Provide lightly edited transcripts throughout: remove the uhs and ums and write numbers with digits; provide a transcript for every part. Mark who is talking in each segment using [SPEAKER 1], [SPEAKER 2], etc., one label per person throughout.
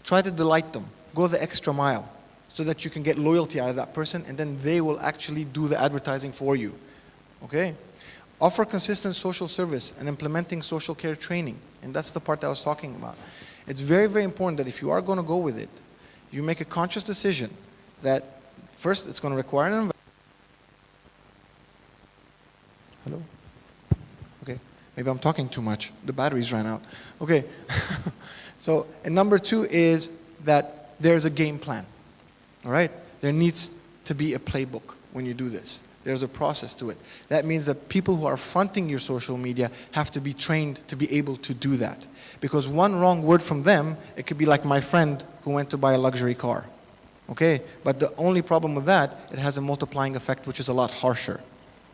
[SPEAKER 1] Try to delight them. Go the extra mile so that you can get loyalty out of that person, and then they will actually do the advertising for you. Okay? Offer consistent social service and implementing social care training. And that's the part that I was talking about. It's very, very important that if you are going to go with it, you make a conscious decision that first it's going to require an investment. Hello? Okay. Maybe I'm talking too much. The batteries ran out. Okay. So, and number two is that there's a game plan. All right? There needs to be a playbook when you do this. There's a process to it. That means that people who are fronting your social media have to be trained to be able to do that. Because one wrong word from them, it could be like my friend who went to buy a luxury car. Okay? But the only problem with that, it has a multiplying effect which is a lot harsher.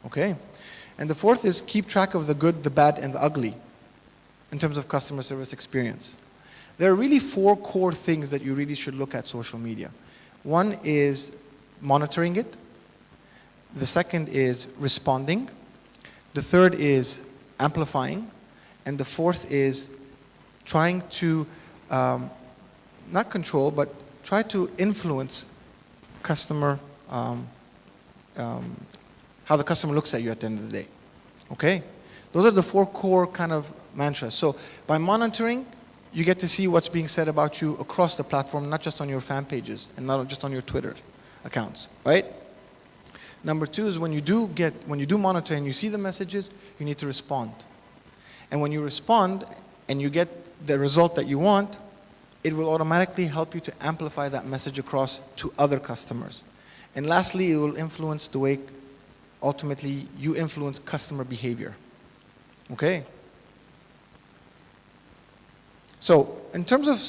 [SPEAKER 1] Okay? And the fourth is keep track of the good, the bad, and the ugly in terms of customer service experience. There are really 4 core things that you really should look at social media. One is monitoring it. The second is responding. The third is amplifying. And the fourth is trying to, not control, but try to influence customer, how the customer looks at you at the end of the day. Okay? Those are the 4 core kind of mantras. So by monitoring, you get to see what's being said about you across the platform, not just on your fan pages and not just on your Twitter accounts, right? Number 2 is when you do monitor and you see the messages, you need to respond. And when you respond and you get the result that you want, it will automatically help you to amplify that message across to other customers. And lastly, it will influence the way ultimately you influence customer behavior. Okay? So, in terms of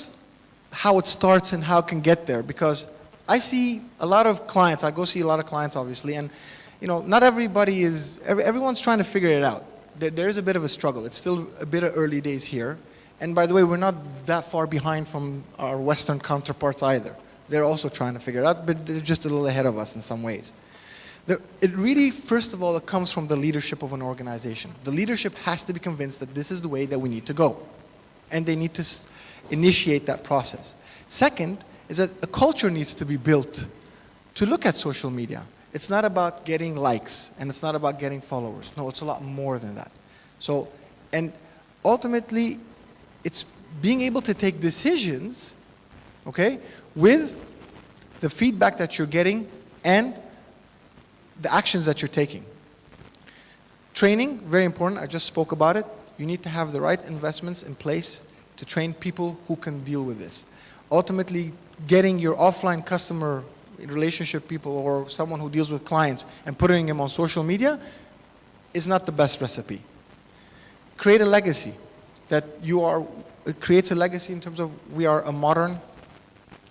[SPEAKER 1] how it starts and how it can get there, because I see a lot of clients, I go see a lot of clients obviously, and not everybody is, everyone's trying to figure it out. There is a bit of a struggle. It's still a bit of early days here. And by the way, we're not that far behind from our Western counterparts either. They're also trying to figure it out, but they're just a little ahead of us in some ways. It really, first of all, it comes from the leadership of an organization. The leadership has to be convinced that this is the way that we need to go. And they need to initiate that process. Second is that a culture needs to be built to look at social media. It's not about getting likes, and it's not about getting followers. No, it's a lot more than that. So, and ultimately, it's being able to take decisions, okay, with the feedback that you're getting and the actions that you're taking. Training, very important. I just spoke about it. You need to have the right investments in place to train people who can deal with this. Ultimately, getting your offline customer relationship people or someone who deals with clients and putting them on social media is not the best recipe. Create a legacy that it creates a legacy in terms of we are a modern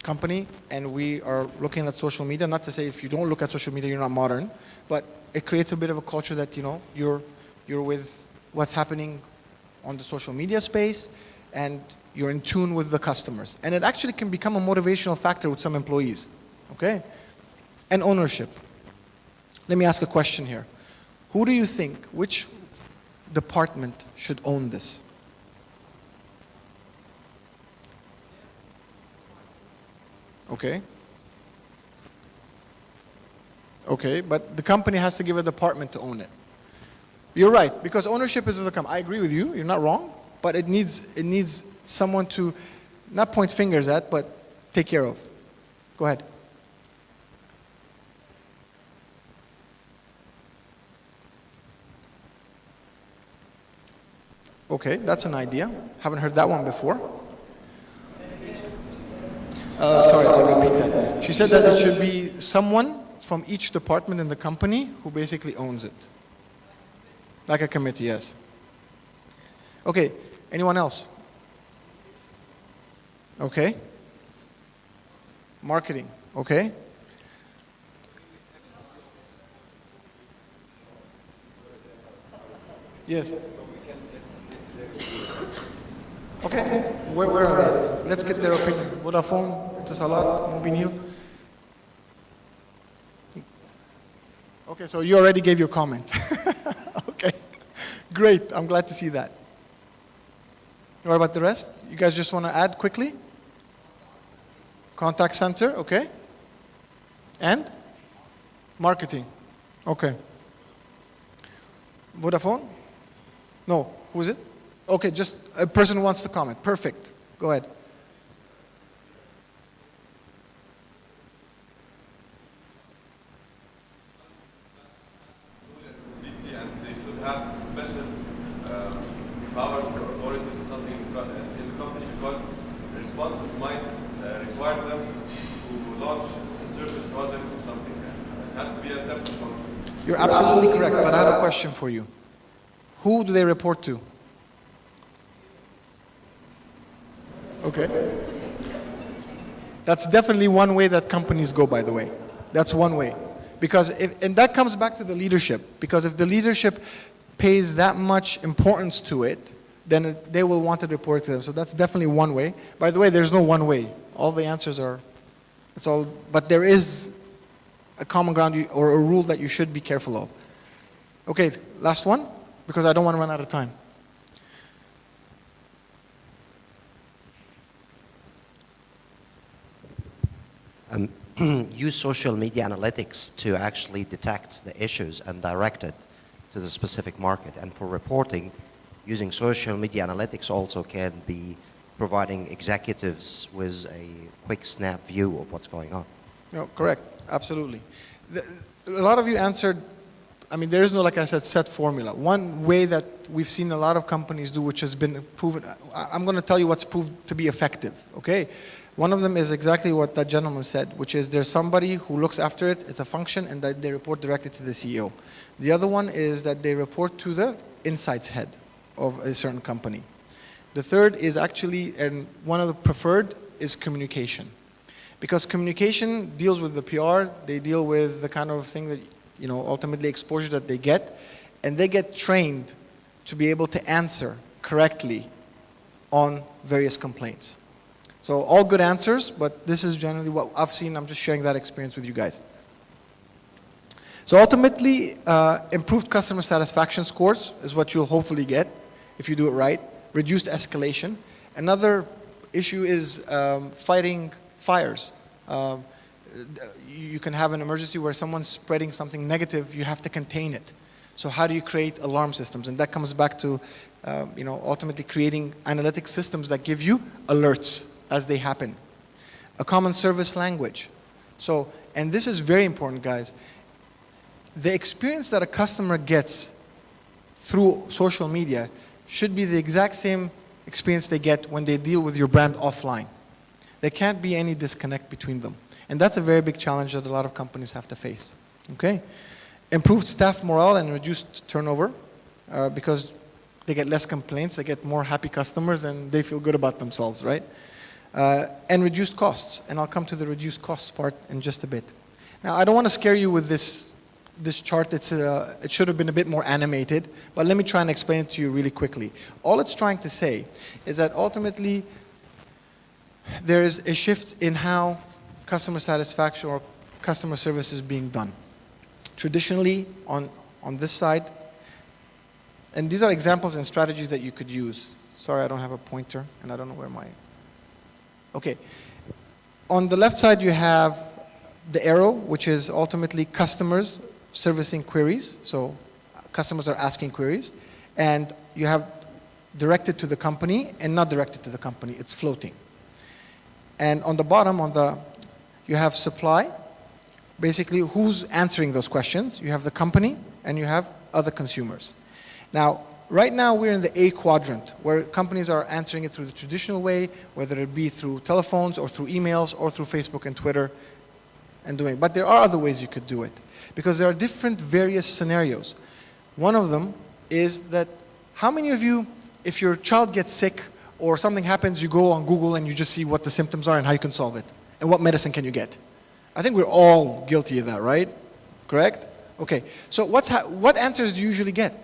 [SPEAKER 1] company and we are looking at social media. Not to say if you don't look at social media, you're not modern, but it creates a bit of a culture that, you're with what's happening on the social media space and you're in tune with the customers. And it actually can become a motivational factor with some employees, okay? And ownership. Let me ask a question here. Who do you think, which department should own this? Okay. Okay, but the company has to give a department to own it. You're right, because ownership is of the company. I agree with you, you're not wrong, but it needs someone to not point fingers at, but take care of. Go ahead. Okay, that's an idea. Haven't heard that one before. Sorry, I'll repeat that. She said that it should be someone from each department in the company who basically owns it. Like a committee, yes. Okay, anyone else? Okay. Marketing, okay. Yes. Okay, where are they? Let's get their opinion. Vodafone, Etisalat, Mobinil. Okay, so you already gave your comment. Okay, great. I'm glad to see that. What about the rest? You guys just want to add quickly? Contact center, okay. And? Marketing, okay. Vodafone? No, who is it? Okay, just a person who wants to comment. Perfect, go ahead.
[SPEAKER 2] And they should have special powers or authorities or something in the company because the responses might require them to launch certain projects or something. It has to be a separate function.
[SPEAKER 1] You're absolutely correct, but I have a question for you. Who do they report to? Okay. That's definitely one way that companies go, by the way. That's one way. Because and that comes back to the leadership. Because if the leadership pays that much importance to it, then they will want to report to them. So that's definitely one way. By the way, there's no one way. All the answers are, it's all, but there is a common ground or a rule that you should be careful of. Okay, last one, because I don't want to run out of time.
[SPEAKER 3] Use social media analytics to actually detect the issues and direct it to the specific market. And for reporting, using social media analytics also can be providing executives with a quick snap view of what's going on.
[SPEAKER 1] No, correct, absolutely. A lot of you answered, I mean, there is no, like I said, set formula. One way that we've seen a lot of companies do, which has been proven, I'm going to tell you what's proved to be effective, okay? One of them is exactly what that gentleman said, which is there's somebody who looks after it, it's a function, and that they report directly to the CEO. The other one is that they report to the insights head of a certain company. The third is actually, and one of the preferred, is communication. Because communication deals with the PR, they deal with the kind of thing that, you know, ultimately exposure that they get, and they get trained to be able to answer correctly on various complaints. So all good answers, but this is generally what I've seen. I'm just sharing that experience with you guys. So ultimately, improved customer satisfaction scores is what you'll hopefully get if you do it right. Reduced escalation. Another issue is fighting fires. You can have an emergency where someone's spreading something negative, you have to contain it. So how do you create alarm systems? And that comes back to you know, ultimately creating analytic systems that give you alerts as they happen. A common service language. So, and this is very important, guys. The experience that a customer gets through social media should be the exact same experience they get when they deal with your brand offline. There can't be any disconnect between them. And that's a very big challenge that a lot of companies have to face. Okay? Improved staff morale and reduced turnover because they get less complaints, they get more happy customers, and they feel good about themselves, right? And reduced costs. And I'll come to the reduced costs part in just a bit. Now, I don't want to scare you with this chart. It should have been a bit more animated, but let me try and explain it to you really quickly. All it's trying to say is that ultimately there is a shift in how customer satisfaction or customer service is being done. Traditionally, on this side, and these are examples and strategies that you could use. Sorry, I don't have a pointer, and I don't know where my... Okay. On the left side, you have the arrow, which is ultimately customers servicing queries. So customers are asking queries. And you have directed to the company and not directed to the company. It's floating. And on the bottom, you have supply. Basically, who's answering those questions? You have the company, and you have other consumers. Now, right now, we're in the A quadrant, where companies are answering it through the traditional way, whether it be through telephones or through emails or through Facebook and Twitter, and doing. But there are other ways you could do it, because there are different various scenarios. One of them is that how many of you, if your child gets sick or something happens, you go on Google and you just see what the symptoms are and how you can solve it, and what medicine can you get? I think we're all guilty of that, right? Correct? Okay, so what answers do you usually get?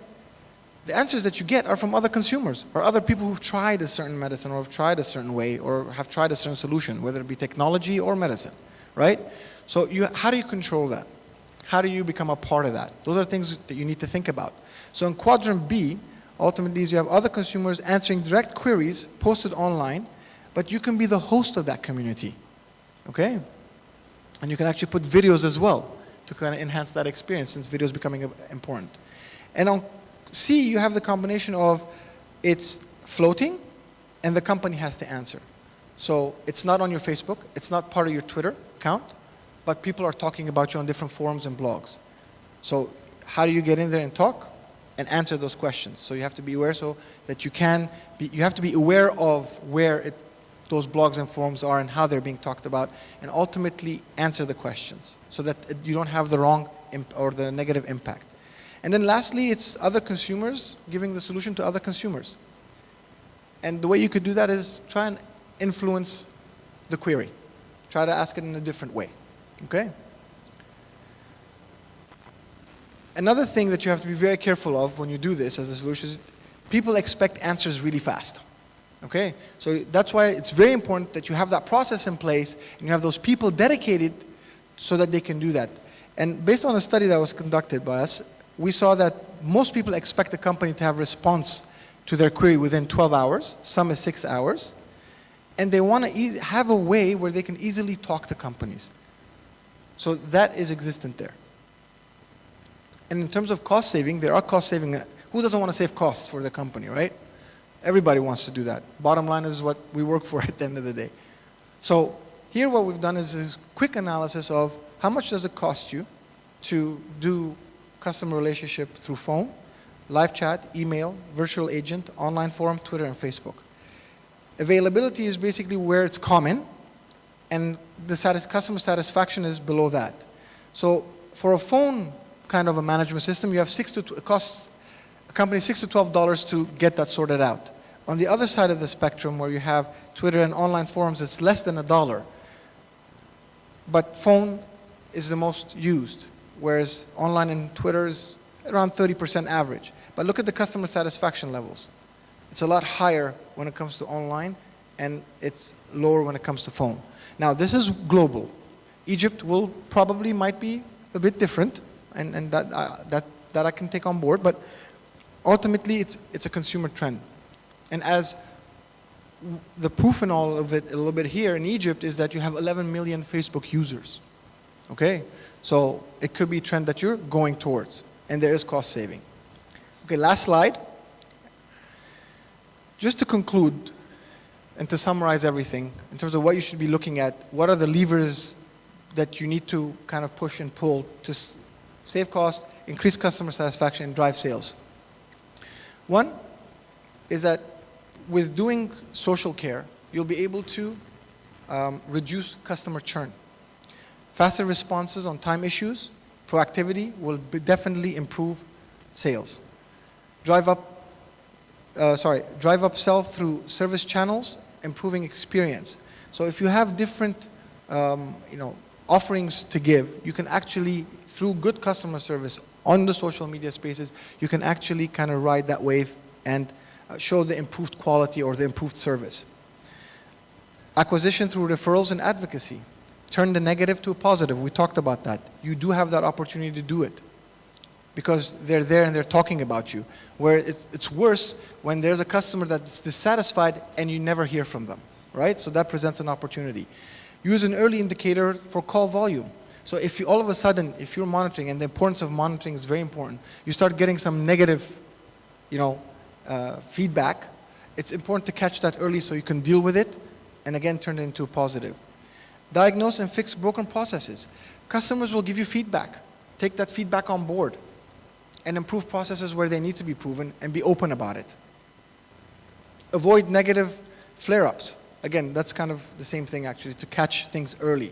[SPEAKER 1] The answers that you get are from other consumers or other people who've tried a certain medicine or have tried a certain way or have tried a certain solution, whether it be technology or medicine, right? So how do you control that? How do you become a part of that? Those are things that you need to think about. So in quadrant B, ultimately you have other consumers answering direct queries posted online, but you can be the host of that community. Okay? And you can actually put videos as well to kind of enhance that experience, since video is becoming important. And on C, you have the combination of it's floating and the company has to answer. So it's not on your Facebook, it's not part of your Twitter account, but people are talking about you on different forums and blogs. So how do you get in there and talk and answer those questions? So you have to be aware so that you have to be aware of where those blogs and forums are and how they're being talked about, and ultimately answer the questions so that you don't have the wrong or the negative impact. And then lastly, it's other consumers, giving the solution to other consumers. And the way you could do that is try and influence the query. Try to ask it in a different way. Okay? Another thing that you have to be very careful of when you do this as a solution is people expect answers really fast. Okay? So that's why it's very important that you have that process in place and you have those people dedicated so that they can do that. And based on a study that was conducted by us, we saw that most people expect the company to have response to their query within 12 hours. Some is 6 hours. And they want to have a way where they can easily talk to companies. So that is existent there. And in terms of cost saving, there are cost saving. Who doesn't want to save costs for the company, right? Everybody wants to do that. Bottom line is what we work for at the end of the day. So here what we've done is a quick analysis of how much does it cost you to do customer relationship through phone, live chat, email, virtual agent, online forum, Twitter, and Facebook. Availability is basically where it's common, and the customer satisfaction is below that. So for a phone kind of a management system, you have it costs a company $6 to $12 to get that sorted out. On the other side of the spectrum, where you have Twitter and online forums, it's less than $1. But phone is the most used, whereas online and Twitter is around 30% average. But look at the customer satisfaction levels. It's a lot higher when it comes to online, and it's lower when it comes to phone. Now, this is global. Egypt might be a bit different, and that I can take on board, but ultimately it's a consumer trend. And as the proof in all of it a little bit here in Egypt is that you have 11 million Facebook users. Okay? So it could be a trend that you're going towards, and there is cost saving. Okay, last slide. Just to conclude and to summarize everything in terms of what you should be looking at, what are the levers that you need to kind of push and pull to save cost, increase customer satisfaction, and drive sales? One is that with doing social care, you'll be able to reduce customer churn. Faster responses on time issues, proactivity will definitely improve sales. Drive up sell through service channels, improving experience. So if you have different offerings to give, you can actually, through good customer service on the social media spaces, you can actually kind of ride that wave and show the improved quality or the improved service. Acquisition through referrals and advocacy. Turn the negative to a positive. We talked about that. You do have that opportunity to do it because they're there and they're talking about you. Where it's worse when there's a customer that's dissatisfied and you never hear from them, right? So that presents an opportunity. Use an early indicator for call volume. So if you all of a sudden, if you're monitoring, and the importance of monitoring is very important, you start getting some negative, feedback, it's important to catch that early so you can deal with it and again turn it into a positive. Diagnose and fix broken processes. Customers will give you feedback. Take that feedback on board and improve processes where they need to be proven and be open about it. Avoid negative flare-ups. Again, that's kind of the same thing actually, to catch things early.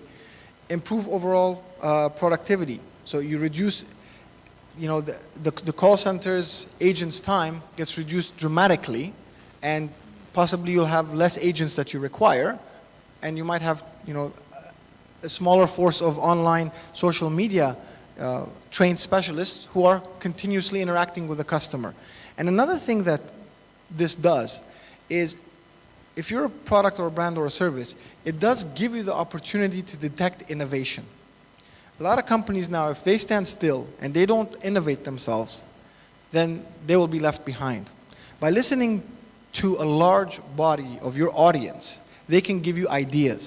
[SPEAKER 1] Improve overall productivity. So you reduce, the call center's agents' time gets reduced dramatically, and possibly you'll have less agents that you require, and you might have, a smaller force of online social media trained specialists who are continuously interacting with the customer. And another thing that this does is, if you're a product or a brand or a service, it does give you the opportunity to detect innovation. A lot of companies now, if they stand still and they don't innovate themselves, then they will be left behind. By listening to a large body of your audience, they can give you ideas.